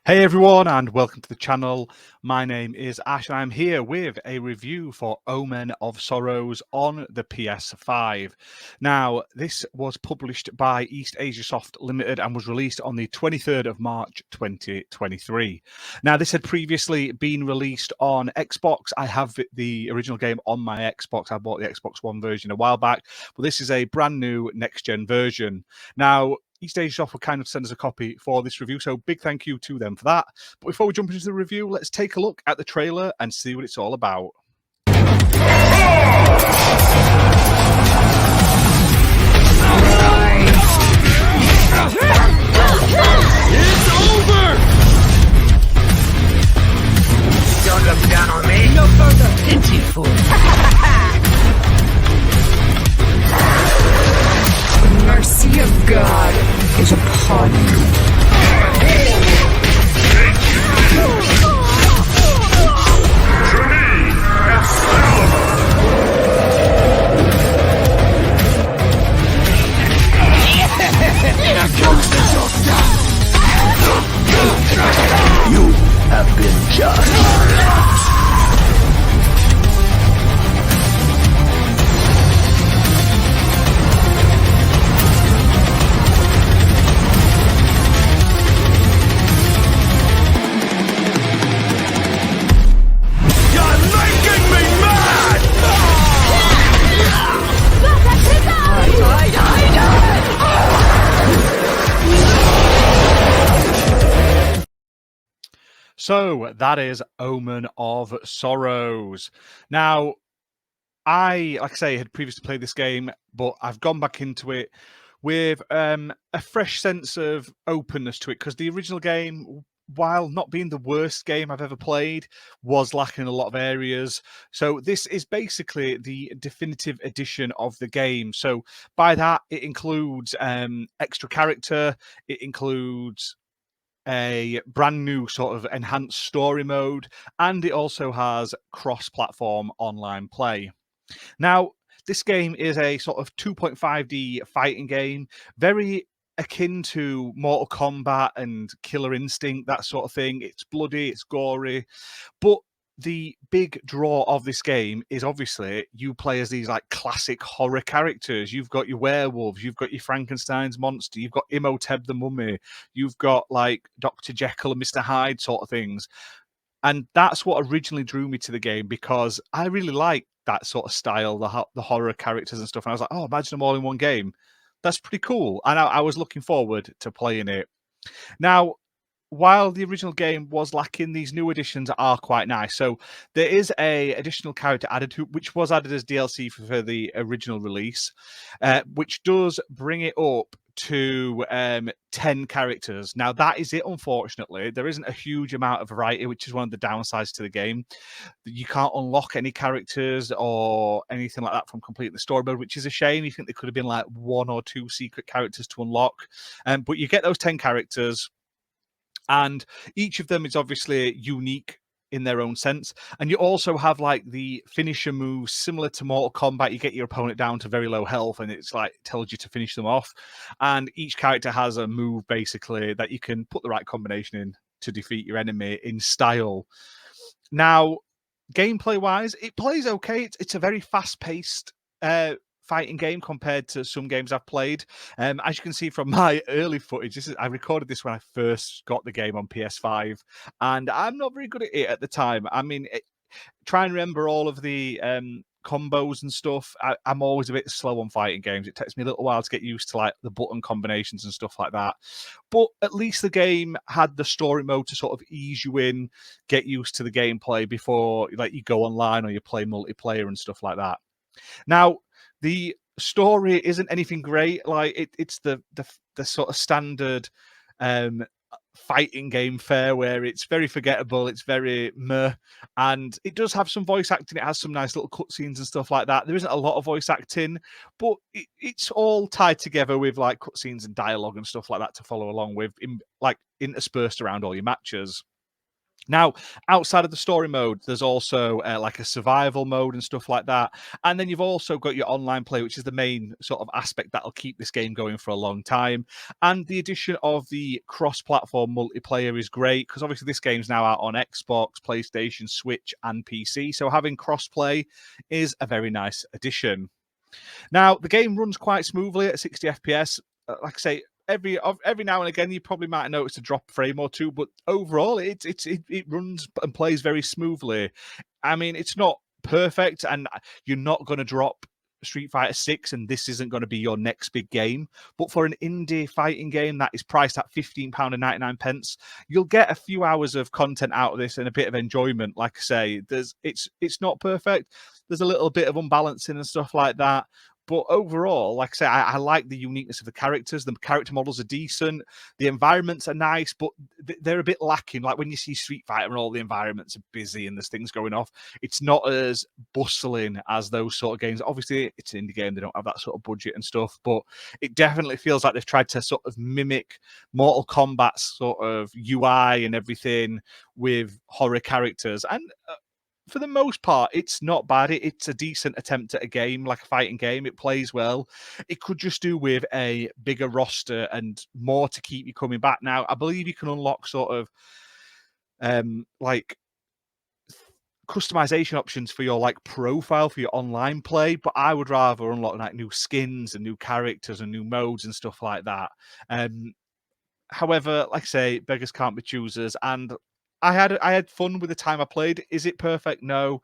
Hey everyone, and welcome to the channel. My name is Ash, and I'm here with a review for Omen of Sorrows on the PS5. Now, this was published by eastasiasoft Limited and was released on the 23rd of March 2023. Now, this had previously been released on Xbox. I have the original game on my Xbox. I bought the Xbox One version a while back, but this is a brand new next-gen version. Now, eastasiasoft will kind of send us a copy for this review, so big thank you to them for that. But before we jump into the review, let's take a look at the trailer and see what it's all about. It's over! Don't look down on me. No further. Pitiful. The mercy of God is upon you. You have been judged. So that is Omen of Sorrows. Now, like I say, had previously played this game, but I've gone back into it with a fresh sense of openness to it, because the original game, while not being the worst game I've ever played, was lacking in a lot of areas. So this is basically the definitive edition of the game. So by that, it includes extra character, it includes a brand new sort of enhanced story mode, and it also has cross-platform online play. Now, this game is a sort of 2.5D fighting game, very akin to Mortal Kombat and Killer Instinct, that sort of thing. It's bloody, it's gory, but the big draw of this game is obviously you play as these like classic horror characters. You've got your werewolves, you've got your Frankenstein's monster, you've got Imhotep the mummy, you've got like Dr. Jekyll and Mr. Hyde sort of things. And that's what originally drew me to the game, because I really like that sort of style, the horror characters and stuff. And I was like, oh, imagine them all in one game. That's pretty cool. And I was looking forward to playing it. Now, while the original game was lacking, these new additions are quite nice. So there is a additional character added to, which was added as DLC for the original release, which does bring it up to 10 characters. Now, that is it, unfortunately. There isn't a huge amount of variety, which is one of the downsides to the game. You can't unlock any characters or anything like that from completing the story mode, which is a shame. You think there could have been like 1 or 2 secret characters to unlock. But you get those 10 characters, and each of them is obviously unique in their own sense. And you also have like the finisher moves similar to Mortal Kombat. You get your opponent down to very low health, and it's like tells you to finish them off. And each character has a move basically that you can put the right combination in to defeat your enemy in style. Now, gameplay wise, it plays okay. It's a very fast paced fighting game compared to some games I've played. As you can see from my early footage, I recorded this when I first got the game on PS5, and I'm not very good at it at the time. I mean, try and remember all of the combos and stuff. I'm always a bit slow on fighting games. It takes me a little while to get used to like the button combinations and stuff like that. But at least the game had the story mode to sort of ease you in, get used to the gameplay before like you go online or you play multiplayer and stuff like that. Now, the story isn't anything great. Like it's the sort of standard fighting game fare where it's very forgettable, it's very meh, and it does have some voice acting. It has some nice little cutscenes and stuff like that. There isn't a lot of voice acting, but it's all tied together with like cutscenes and dialogue and stuff like that to follow along with, like interspersed around all your matches. Now, outside of the story mode, there's also like a survival mode and stuff like that. And then you've also got your online play, which is the main sort of aspect that'll keep this game going for a long time. And the addition of the cross-platform multiplayer is great because obviously this game's now out on Xbox, PlayStation, Switch, and PC. So having cross-play is a very nice addition. Now, the game runs quite smoothly at 60 FPS. Like I say, every now and again you probably might notice a drop frame or two, but overall it runs and plays very smoothly. I mean, it's not perfect, and you're not going to drop Street Fighter 6 and this isn't going to be your next big game, but for an indie fighting game that is priced at £15.99, you'll get a few hours of content out of this and a bit of enjoyment. Like I say, it's not perfect. There's a little bit of unbalancing and stuff like that. But overall, like I say, I like the uniqueness of the characters. The character models are decent. The environments are nice, but they're a bit lacking. Like when you see Street Fighter and all the environments are busy and there's things going off, it's not as bustling as those sort of games. Obviously, it's an indie game. They don't have that sort of budget and stuff, but it definitely feels like they've tried to sort of mimic Mortal Kombat's sort of UI and everything with horror characters. And for the most part, it's not bad. It's a decent attempt at a game, like a fighting game. It plays well. It could just do with a bigger roster and more to keep you coming back. Now, I believe you can unlock sort of like customization options for your like profile for your online play, but I would rather unlock like new skins and new characters and new modes and stuff like that. However, like I say, beggars can't be choosers, and I had fun with the time I played. Is it perfect? No.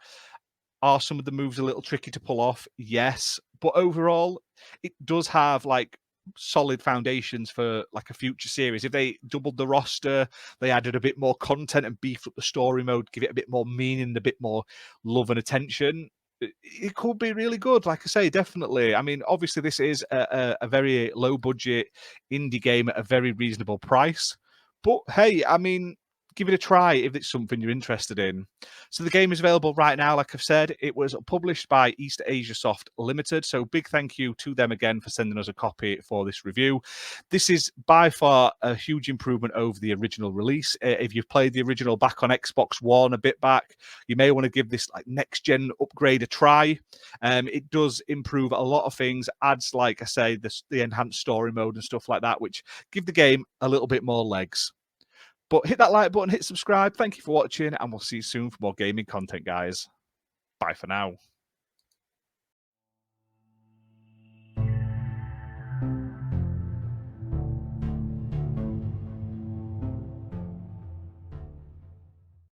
Are some of the moves a little tricky to pull off? Yes. But overall, it does have like solid foundations for like a future series. If they doubled the roster, they added a bit more content and beefed up the story mode, give it a bit more meaning, a bit more love and attention, it could be really good. Like I say, definitely. I mean, obviously, this is a very low budget indie game at a very reasonable price. But hey, I mean, give it a try if it's something you're interested in. So the game is available right now. Like I've said, it was published by eastasiasoft Limited. So big thank you to them again for sending us a copy for this review. This is by far a huge improvement over the original release. If you've played the original back on Xbox One a bit back, you may want to give this like next gen upgrade a try. It does improve a lot of things, adds, like I say, the enhanced story mode and stuff like that, which give the game a little bit more legs. But hit that like button, hit subscribe. Thank you for watching, and we'll see you soon for more gaming content, guys. Bye for now.